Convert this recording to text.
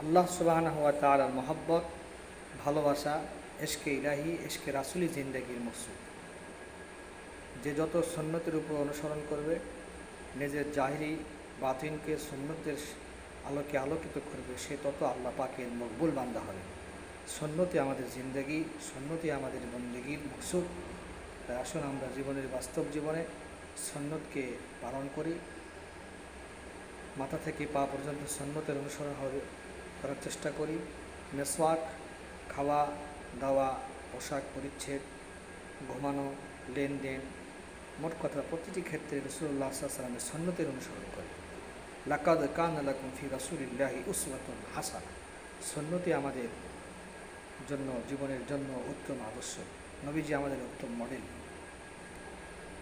আল্লাহ সুবহানাহু ওয়া তাআলার মহব্বত, ভালোবাসা, এশকে ইলাহি, এশকে রাসূলি জিন্দেগির মকসুদ। যে যত সুন্নতের উপর অনুসরণ করবে, নিজের জাহিরি বাতিনকে সুন্নতের আলোকে আলোকিত করবে, সে তত আল্লাহ পাকের মকবুল বান্দা হবে। সুন্নতি আমাদের জিন্দেগি, সুন্নতি আমাদের বন্দেগীর মকসুদ। তাই আসুন আমরা জীবনের বাস্তব জীবনে সুন্নতকে পালন করি, মাথা থেকে পা পর্যন্ত সুন্নতের অনুসরণ করার চেষ্টা করি। মেসওয়াক, খাওয়া দাওয়া, পোশাক পরিচ্ছদ, ঘুমানো, লেনদেন, মোট কথা প্রতিটি ক্ষেত্রে রাসূলুল্লাহ সাল্লাল্লাহু আলাইহি ওয়াসাল্লামের সুন্নতের অনুসরণ করি। লাকাদ কানা লাকুম ফি রাসূলিল্লাহি উসওয়াতুন হাসানাহ। সুন্নতি আমাদের জন্য, জীবনের জন্য উত্তম আদর্শ। নবীজি আমাদের উত্তম মডেল।